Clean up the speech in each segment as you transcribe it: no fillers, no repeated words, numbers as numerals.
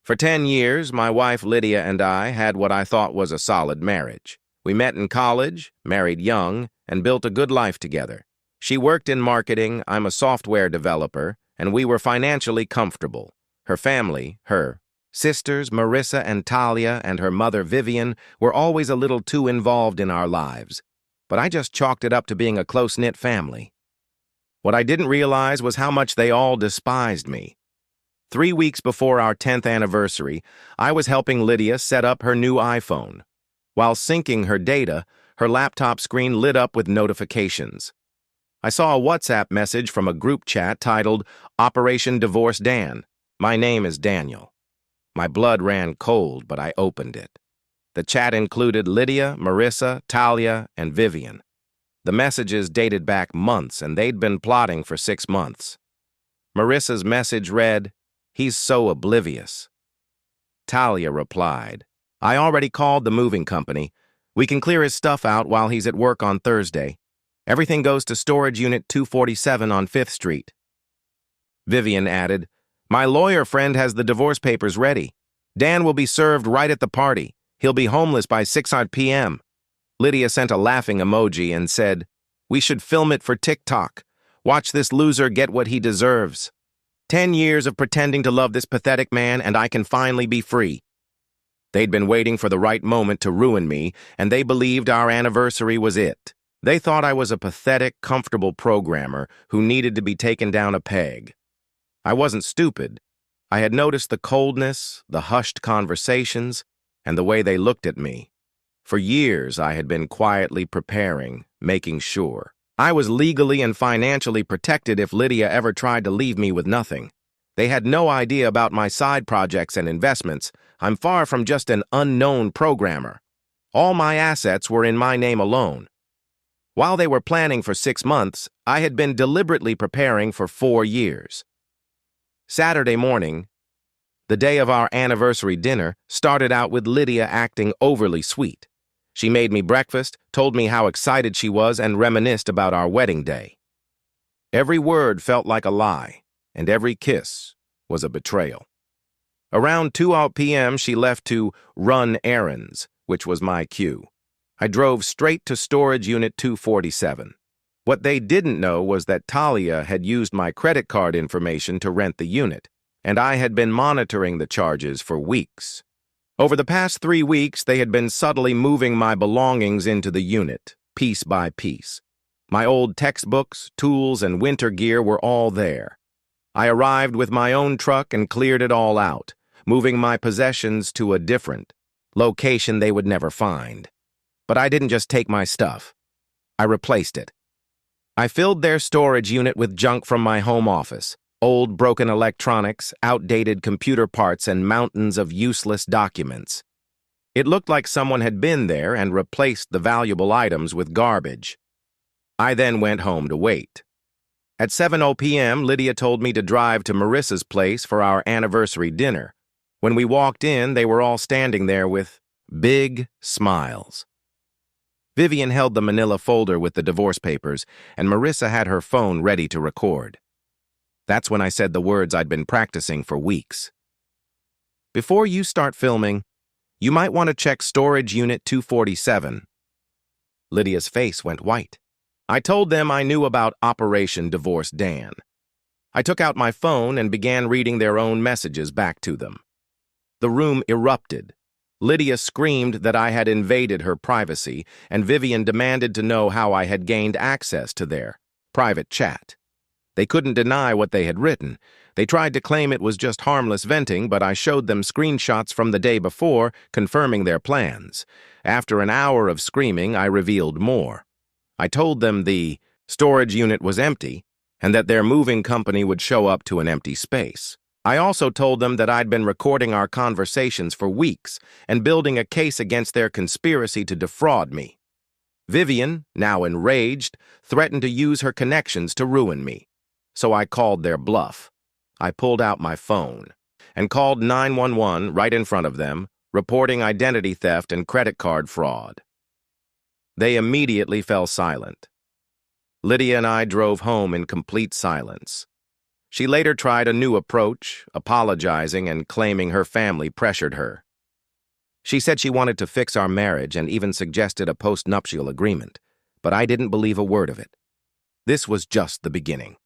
For 10 years, my wife Lydia and I had what I thought was a solid marriage. We met in college, married young, and built a good life together. She worked in marketing, I'm a software developer, and we were financially comfortable. Her family, her sisters Marissa and Talia and her mother Vivian, were always a little too involved in our lives. But I just chalked it up to being a close-knit family. What I didn't realize was how much they all despised me. 3 weeks before our 10th anniversary, I was helping Lydia set up her new iPhone. While syncing her data, her laptop screen lit up with notifications. I saw a WhatsApp message from a group chat titled Operation Divorce Dan. My name is Daniel. My blood ran cold, but I opened it. The chat included Lydia, Marissa, Talia, and Vivian. The messages dated back months, and they'd been plotting for 6 months. Marissa's message read, "He's so oblivious." Talia replied, "I already called the moving company. We can clear his stuff out while he's at work on Thursday. Everything goes to storage unit 247 on 5th Street. Vivian added, "My lawyer friend has the divorce papers ready. Dan will be served right at the party. He'll be homeless by 6 p.m. Lydia sent a laughing emoji and said, "We should film it for TikTok. Watch this loser get what he deserves. 10 years of pretending to love this pathetic man, and I can finally be free." They'd been waiting for the right moment to ruin me, and they believed our anniversary was it. They thought I was a pathetic, comfortable programmer who needed to be taken down a peg. I wasn't stupid. I had noticed the coldness, the hushed conversations, and the way they looked at me. For years, I had been quietly preparing, making sure. I was legally and financially protected if Lydia ever tried to leave me with nothing. They had no idea about my side projects and investments. I'm far from just an unknown programmer. All my assets were in my name alone. While they were planning for 6 months, I had been deliberately preparing for 4 years. Saturday morning, the day of our anniversary dinner, started out with Lydia acting overly sweet. She made me breakfast, told me how excited she was, and reminisced about our wedding day. Every word felt like a lie, and every kiss was a betrayal. Around 2 p.m., she left to run errands, which was my cue. I drove straight to storage unit 247. What they didn't know was that Talia had used my credit card information to rent the unit, and I had been monitoring the charges for weeks. Over the past 3 weeks, they had been subtly moving my belongings into the unit, piece by piece. My old textbooks, tools, and winter gear were all there. I arrived with my own truck and cleared it all out, moving my possessions to a different location they would never find. But I didn't just take my stuff. I replaced it. I filled their storage unit with junk from my home office, old broken electronics, outdated computer parts, and mountains of useless documents. It looked like someone had been there and replaced the valuable items with garbage. I then went home to wait. At 7 p.m., Lydia told me to drive to Marissa's place for our anniversary dinner. When we walked in, they were all standing there with big smiles. Vivian held the manila folder with the divorce papers, and Marissa had her phone ready to record. That's when I said the words I'd been practicing for weeks. "Before you start filming, you might want to check storage unit 247. Lydia's face went white. I told them I knew about Operation Divorce Dan. I took out my phone and began reading their own messages back to them. The room erupted. Lydia screamed that I had invaded her privacy, and Vivian demanded to know how I had gained access to their private chat. They couldn't deny what they had written. They tried to claim it was just harmless venting, but I showed them screenshots from the day before, confirming their plans. After an hour of screaming, I revealed more. I told them the storage unit was empty, and that their moving company would show up to an empty space. I also told them that I'd been recording our conversations for weeks and building a case against their conspiracy to defraud me. Vivian, now enraged, threatened to use her connections to ruin me. So I called their bluff. I pulled out my phone and called 911 right in front of them, reporting identity theft and credit card fraud. They immediately fell silent. Lydia and I drove home in complete silence. She later tried a new approach, apologizing and claiming her family pressured her. She said she wanted to fix our marriage and even suggested a post-nuptial agreement, but I didn't believe a word of it. This was just the beginning.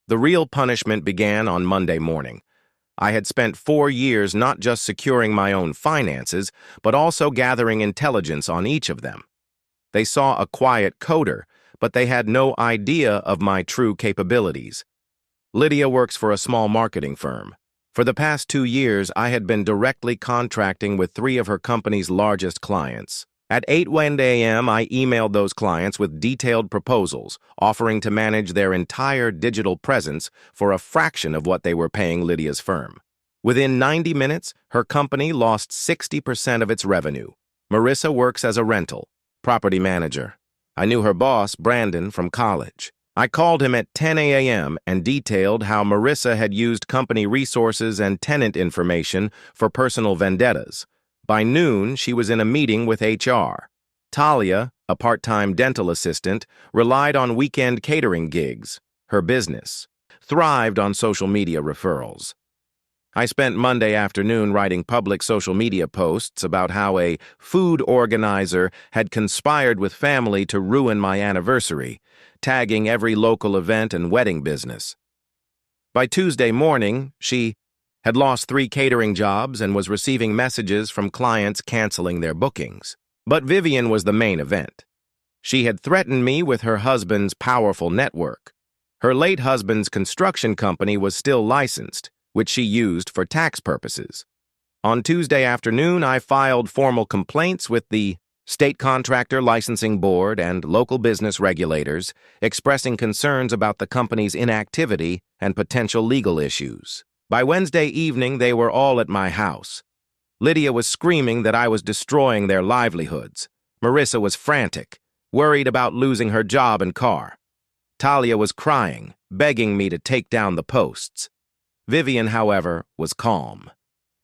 The real punishment began on Monday morning. I had spent 4 years not just securing my own finances, but also gathering intelligence on each of them. They saw a quiet coder, but they had no idea of my true capabilities. Lydia works for a small marketing firm. For the past 2 years, I had been directly contracting with 3 of her company's largest clients. At 8:01 a.m., I emailed those clients with detailed proposals, offering to manage their entire digital presence for a fraction of what they were paying Lydia's firm. Within 90 minutes, her company lost 60% of its revenue. Marissa works as a rental property manager. I knew her boss, Brandon, from college. I called him at 10 a.m. and detailed how Marissa had used company resources and tenant information for personal vendettas. By noon, she was in a meeting with HR. Talia, a part-time dental assistant, relied on weekend catering gigs. Her business thrived on social media referrals. I spent Monday afternoon writing public social media posts about how a food organizer had conspired with family to ruin my anniversary, tagging every local event and wedding business. By Tuesday morning, she had lost 3 catering jobs and was receiving messages from clients canceling their bookings. But Vivian was the main event. She had threatened me with her husband's powerful network. Her late husband's construction company was still licensed, which she used for tax purposes. On Tuesday afternoon, I filed formal complaints with the State Contractor Licensing Board and local business regulators, expressing concerns about the company's inactivity and potential legal issues. By Wednesday evening, they were all at my house. Lydia was screaming that I was destroying their livelihoods. Marissa was frantic, worried about losing her job and car. Talia was crying, begging me to take down the posts. Vivian, however, was calm.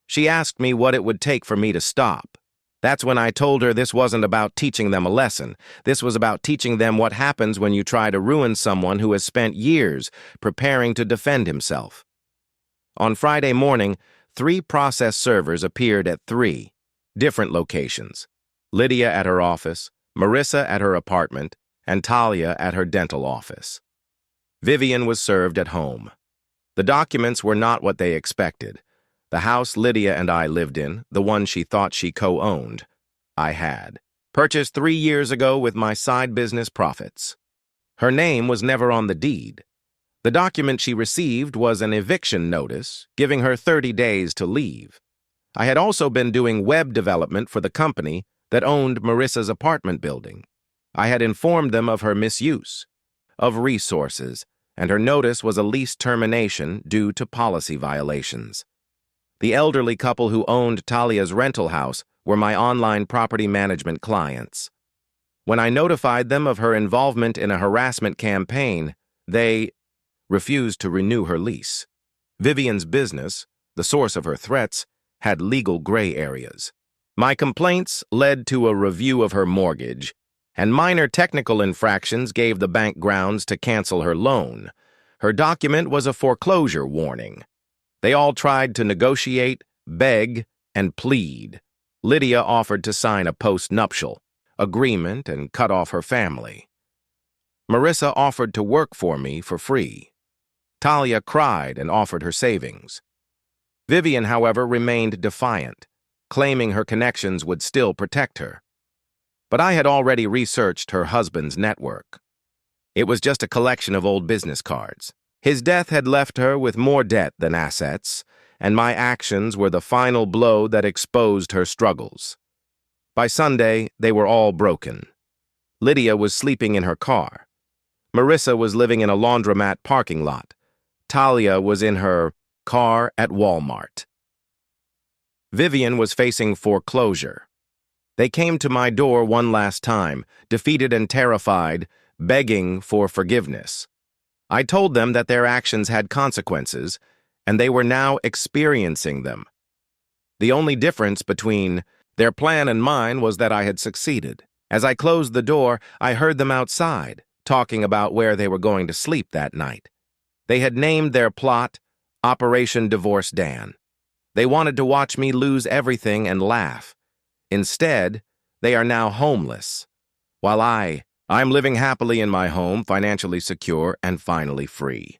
She asked me what it would take for me to stop. That's when I told her this wasn't about teaching them a lesson. This was about teaching them what happens when you try to ruin someone who has spent years preparing to defend himself. On Friday morning, 3 process servers appeared at 3 different locations. Lydia at her office, Marissa at her apartment, and Talia at her dental office. Vivian was served at home. The documents were not what they expected. The house Lydia and I lived in, the one she thought she co-owned, I had purchased 3 years ago with my side business profits. Her name was never on the deed. The document she received was an eviction notice, giving her 30 days to leave. I had also been doing web development for the company that owned Marissa's apartment building. I had informed them of her misuse of resources, and her notice was a lease termination due to policy violations. The elderly couple who owned Talia's rental house were my online property management clients. When I notified them of her involvement in a harassment campaign, they refused to renew her lease. Vivian's business, the source of her threats, had legal gray areas. My complaints led to a review of her mortgage, and minor technical infractions gave the bank grounds to cancel her loan. Her document was a foreclosure warning. They all tried to negotiate, beg, and plead. Lydia offered to sign a post-nuptial agreement and cut off her family. Marissa offered to work for me for free. Talia cried and offered her savings. Vivian, however, remained defiant, claiming her connections would still protect her. But I had already researched her husband's network. It was just a collection of old business cards. His death had left her with more debt than assets, and my actions were the final blow that exposed her struggles. By Sunday, they were all broken. Lydia was sleeping in her car. Marissa was living in a laundromat parking lot. Talia was in her car at Walmart. Vivian was facing foreclosure. They came to my door one last time, defeated and terrified, begging for forgiveness. I told them that their actions had consequences, and they were now experiencing them. The only difference between their plan and mine was that I had succeeded. As I closed the door, I heard them outside, talking about where they were going to sleep that night. They had named their plot Operation Divorce Dan. They wanted to watch me lose everything and laugh. Instead, they are now homeless, while I'm living happily in my home, financially secure and finally free.